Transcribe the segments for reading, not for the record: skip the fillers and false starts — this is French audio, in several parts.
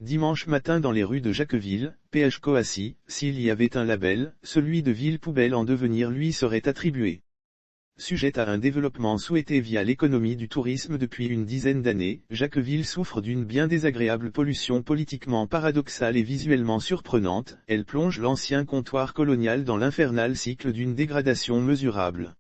Dimanche matin dans les rues de Jacqueville, PH Coassi, s'il y avait un label, celui de ville poubelle en devenir lui serait attribué. Sujette à un développement souhaité via l'économie du tourisme depuis une dizaine d'années, Jacqueville souffre d'une bien désagréable pollution politiquement paradoxale et visuellement surprenante, elle plonge l'ancien comptoir colonial dans l'infernal cycle d'une dégradation mesurable.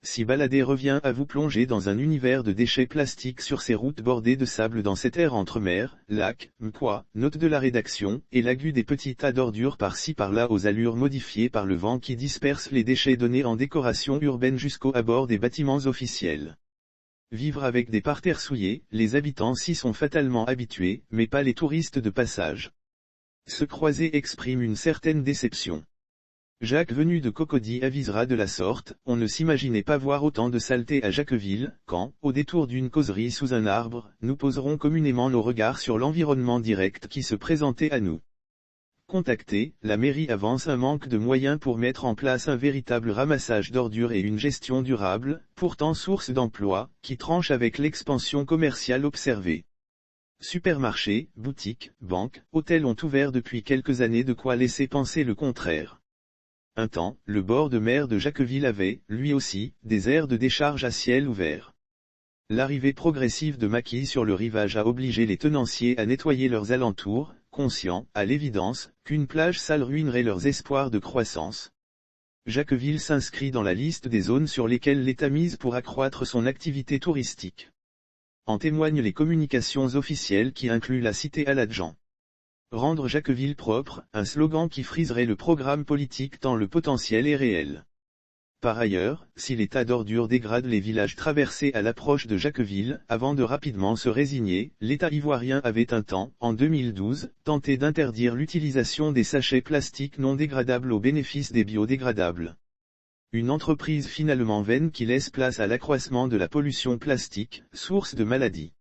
Si balader revient à vous plonger dans un univers de déchets plastiques sur ces routes bordées de sable dans cette ère entre mer, lac, mquois, note de la rédaction, et lagu des petits tas d'ordures par-ci par-là aux allures modifiées par le vent qui disperse les déchets donnés en décoration urbaine jusqu'au abord des bâtiments officiels. Vivre avec des parterres souillés, les habitants s'y sont fatalement habitués, mais pas les touristes de passage. Se croiser exprime une certaine déception. Jacques venu de Cocody avisera de la sorte, on ne s'imaginait pas voir autant de saleté à Jacqueville, quand, au détour d'une causerie sous un arbre, nous poserons communément nos regards sur l'environnement direct qui se présentait à nous. Contactée, la mairie avance un manque de moyens pour mettre en place un véritable ramassage d'ordures et une gestion durable, pourtant source d'emplois, qui tranche avec l'expansion commerciale observée. Supermarchés, boutiques, banques, hôtels ont ouvert depuis quelques années, de quoi laisser penser le contraire. Un temps, le bord de mer de Jacqueville avait, lui aussi, des aires de décharge à ciel ouvert. L'arrivée progressive de maquis sur le rivage a obligé les tenanciers à nettoyer leurs alentours, conscients, à l'évidence, qu'une plage sale ruinerait leurs espoirs de croissance. Jacqueville s'inscrit dans la liste des zones sur lesquelles l'État mise pour accroître son activité touristique. En témoignent les communications officielles qui incluent la cité Aladjan. Rendre Jacqueville propre, un slogan qui friserait le programme politique tant le potentiel est réel. Par ailleurs, si l'état d'ordures dégrade les villages traversés à l'approche de Jacqueville, avant de rapidement se résigner, l'État ivoirien avait un temps, en 2012, tenté d'interdire l'utilisation des sachets plastiques non dégradables au bénéfice des biodégradables. Une entreprise finalement vaine qui laisse place à l'accroissement de la pollution plastique, source de maladies.